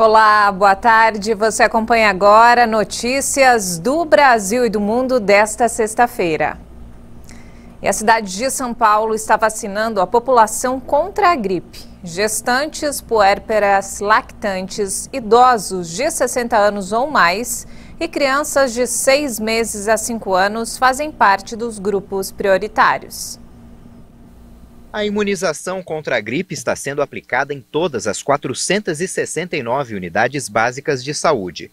Olá, boa tarde. Você acompanha agora notícias do Brasil e do mundo desta sexta-feira. E a cidade de São Paulo está vacinando a população contra a gripe. Gestantes, puérperas, lactantes, idosos de 60 anos ou mais e crianças de 6 meses a 5 anos fazem parte dos grupos prioritários. A imunização contra a gripe está sendo aplicada em todas as 469 unidades básicas de saúde.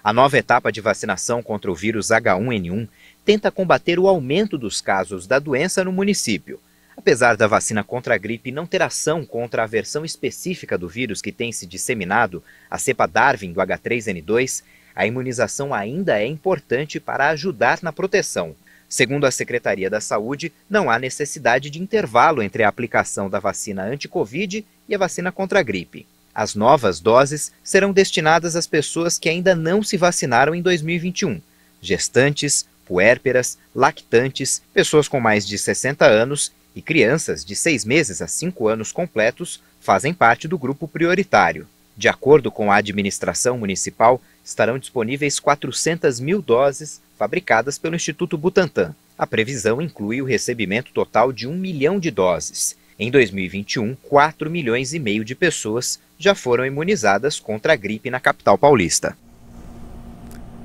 A nova etapa de vacinação contra o vírus H1N1 tenta combater o aumento dos casos da doença no município. Apesar da vacina contra a gripe não ter ação contra a versão específica do vírus que tem se disseminado, a cepa Darwin do H3N2, a imunização ainda é importante para ajudar na proteção. Segundo a Secretaria da Saúde, não há necessidade de intervalo entre a aplicação da vacina anti-Covid e a vacina contra a gripe. As novas doses serão destinadas às pessoas que ainda não se vacinaram em 2021. Gestantes, puérperas, lactantes, pessoas com mais de 60 anos e crianças de 6 meses a 5 anos completos fazem parte do grupo prioritário. De acordo com a administração municipal, estarão disponíveis 400 mil doses fabricadas pelo Instituto Butantan. A previsão inclui o recebimento total de 1 milhão de doses. Em 2021, 4 milhões e meio de pessoas já foram imunizadas contra a gripe na capital paulista.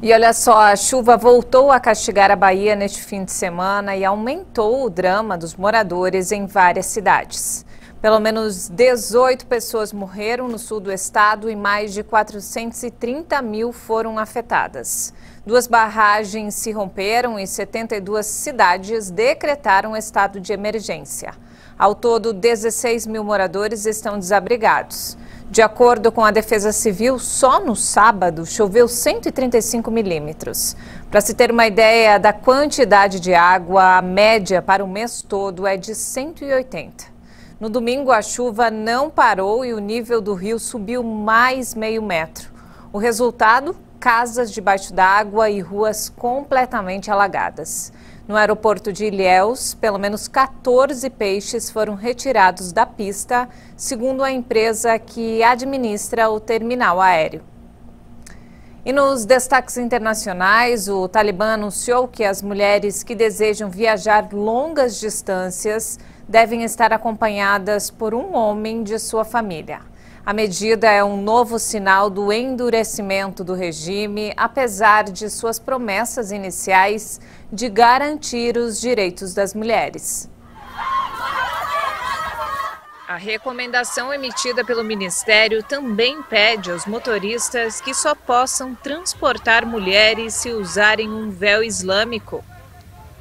E olha só, a chuva voltou a castigar a Bahia neste fim de semana e aumentou o drama dos moradores em várias cidades. Pelo menos 18 pessoas morreram no sul do estado e mais de 430 mil foram afetadas. 2 barragens se romperam e 72 cidades decretaram estado de emergência. Ao todo, 16 mil moradores estão desabrigados. De acordo com a Defesa Civil, só no sábado choveu 135 milímetros. Para se ter uma ideia da quantidade de água, a média para o mês todo é de 180. No domingo, a chuva não parou e o nível do rio subiu mais meio metro. O resultado? Casas debaixo d'água e ruas completamente alagadas. No aeroporto de Ilhéus, pelo menos 14 peixes foram retirados da pista, segundo a empresa que administra o terminal aéreo. E nos destaques internacionais, o Talibã anunciou que as mulheres que desejam viajar longas distâncias devem estar acompanhadas por um homem de sua família. A medida é um novo sinal do endurecimento do regime, apesar de suas promessas iniciais de garantir os direitos das mulheres. A recomendação emitida pelo Ministério também pede aos motoristas que só possam transportar mulheres se usarem um véu islâmico.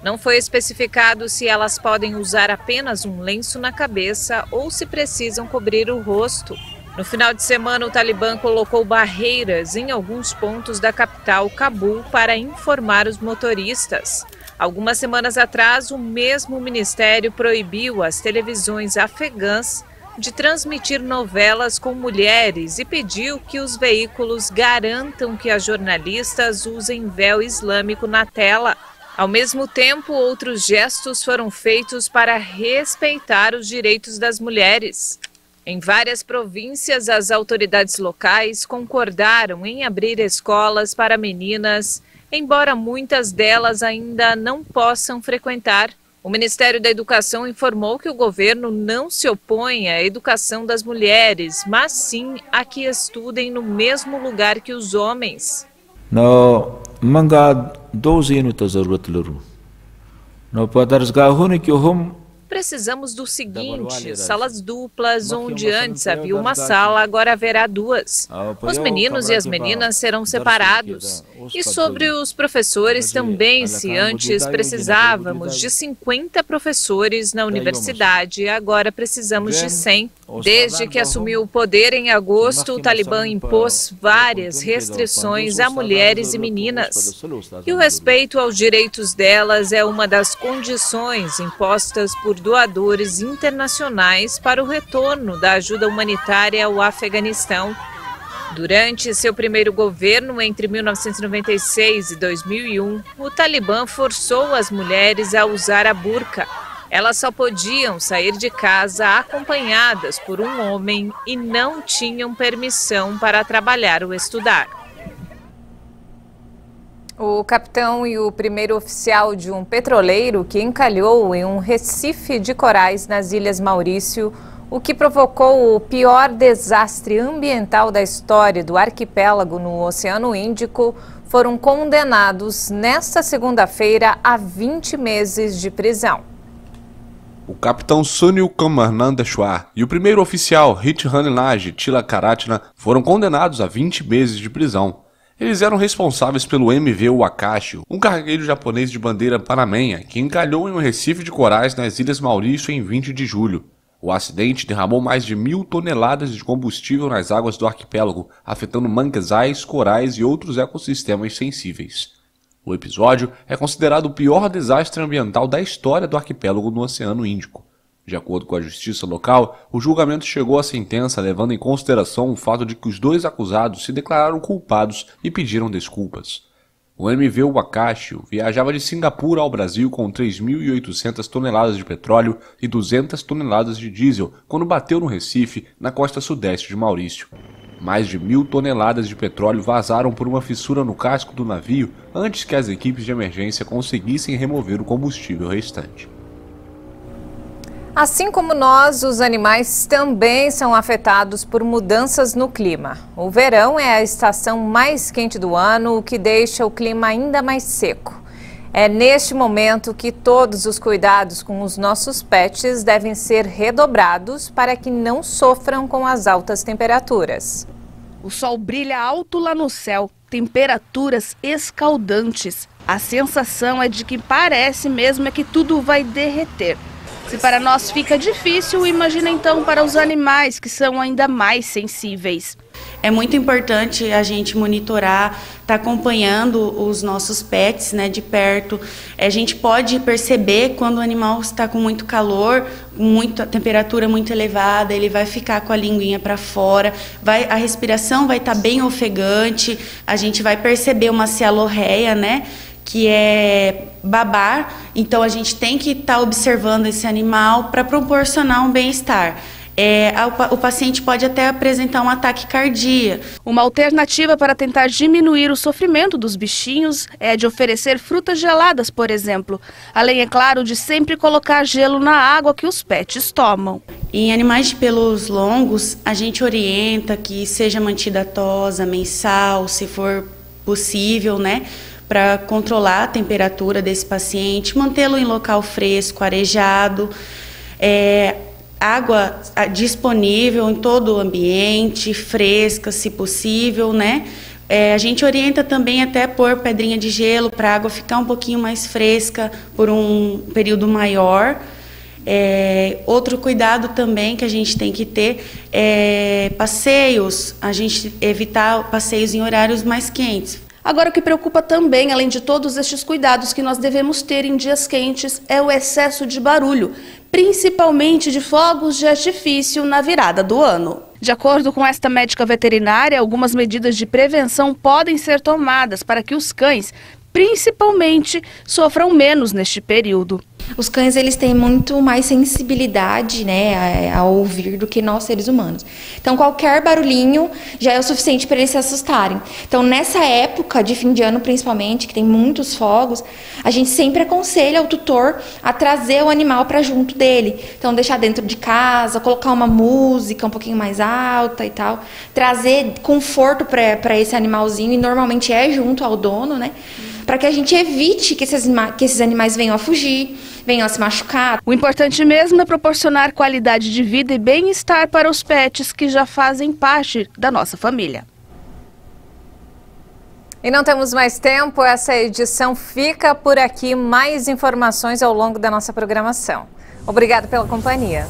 Não foi especificado se elas podem usar apenas um lenço na cabeça ou se precisam cobrir o rosto. No final de semana, o Talibã colocou barreiras em alguns pontos da capital, Cabul, para informar os motoristas. Algumas semanas atrás, o mesmo ministério proibiu as televisões afegãs de transmitir novelas com mulheres e pediu que os veículos garantam que as jornalistas usem véu islâmico na tela. Ao mesmo tempo, outros gestos foram feitos para respeitar os direitos das mulheres. Em várias províncias, as autoridades locais concordaram em abrir escolas para meninas, embora muitas delas ainda não possam frequentar. O Ministério da Educação informou que o governo não se opõe à educação das mulheres, mas sim a que estudem no mesmo lugar que os homens. No manga 12 no tazarut luru. No padarsgahuni que hum. Precisamos do seguinte, salas duplas, onde antes havia uma sala, agora haverá 2. Os meninos e as meninas serão separados. E sobre os professores também, se antes precisávamos de 50 professores na universidade, agora precisamos de 100. Desde que assumiu o poder em agosto, o Talibã impôs várias restrições a mulheres e meninas. E o respeito aos direitos delas é uma das condições impostas por doadores internacionais para o retorno da ajuda humanitária ao Afeganistão. Durante seu primeiro governo, entre 1996 e 2001, o Talibã forçou as mulheres a usar a burca. Elas só podiam sair de casa acompanhadas por um homem e não tinham permissão para trabalhar ou estudar. O capitão e o primeiro oficial de um petroleiro que encalhou em um recife de corais nas Ilhas Maurício, o que provocou o pior desastre ambiental da história do arquipélago no Oceano Índico, foram condenados nesta segunda-feira a 20 meses de prisão. O capitão Sunil Kamarnandeshwar e o primeiro oficial Hithanilaj Tilakaratna foram condenados a 20 meses de prisão. Eles eram responsáveis pelo MV Wakashi, um cargueiro japonês de bandeira panamenha que encalhou em um recife de corais nas Ilhas Maurício em 20 de julho. O acidente derramou mais de 1.000 toneladas de combustível nas águas do arquipélago, afetando manguezais, corais e outros ecossistemas sensíveis. O episódio é considerado o pior desastre ambiental da história do arquipélago no Oceano Índico. De acordo com a justiça local, o julgamento chegou à sentença levando em consideração o fato de que os dois acusados se declararam culpados e pediram desculpas. O MV Wakashi viajava de Singapura ao Brasil com 3.800 toneladas de petróleo e 200 toneladas de diesel quando bateu no Recife, na costa sudeste de Maurício. Mais de 1.000 toneladas de petróleo vazaram por uma fissura no casco do navio antes que as equipes de emergência conseguissem remover o combustível restante. Assim como nós, os animais também são afetados por mudanças no clima. O verão é a estação mais quente do ano, o que deixa o clima ainda mais seco. É neste momento que todos os cuidados com os nossos pets devem ser redobrados para que não sofram com as altas temperaturas. O sol brilha alto lá no céu, temperaturas escaldantes. A sensação é de que parece mesmo é que tudo vai derreter. Se para nós fica difícil, imagina então para os animais, que são ainda mais sensíveis. É muito importante a gente monitorar, estar acompanhando os nossos pets, né, de perto. A gente pode perceber quando o animal está com muito calor, a temperatura muito elevada, ele vai ficar com a linguinha para fora, a respiração vai estar bem ofegante, a gente vai perceber uma cialorreia, né, que é babar, então a gente tem que estar observando esse animal para proporcionar um bem-estar. O paciente pode até apresentar um ataque cardíaco. Uma alternativa para tentar diminuir o sofrimento dos bichinhos é de oferecer frutas geladas, por exemplo. Além, é claro, de sempre colocar gelo na água que os pets tomam. Em animais de pelos longos, a gente orienta que seja mantida a tosa mensal, se for possível, né? Para controlar a temperatura desse paciente, mantê-lo em local fresco, arejado, água disponível em todo o ambiente, fresca, se possível, né? A gente orienta também até pôr pedrinha de gelo para a água ficar um pouquinho mais fresca por um período maior. Outro cuidado também que a gente tem que ter é passeios, a gente evitar passeios em horários mais quentes. Agora, o que preocupa também, além de todos estes cuidados que nós devemos ter em dias quentes, é o excesso de barulho, principalmente de fogos de artifício na virada do ano. De acordo com esta médica veterinária, algumas medidas de prevenção podem ser tomadas para que os cães, principalmente, sofram menos neste período. Os cães, eles têm muito mais sensibilidade, né, a ouvir do que nós, seres humanos. Então, qualquer barulhinho já é o suficiente para eles se assustarem. Então, nessa época de fim de ano, principalmente, que tem muitos fogos, a gente sempre aconselha o tutor a trazer o animal para junto dele. Então, deixar dentro de casa, colocar uma música um pouquinho mais alta e tal. Trazer conforto para esse animalzinho, e normalmente é junto ao dono, né? Para que a gente evite que esses animais venham a fugir, venham a se machucar. O importante mesmo é proporcionar qualidade de vida e bem-estar para os pets que já fazem parte da nossa família. E não temos mais tempo, essa edição fica por aqui. Mais informações ao longo da nossa programação. Obrigada pela companhia.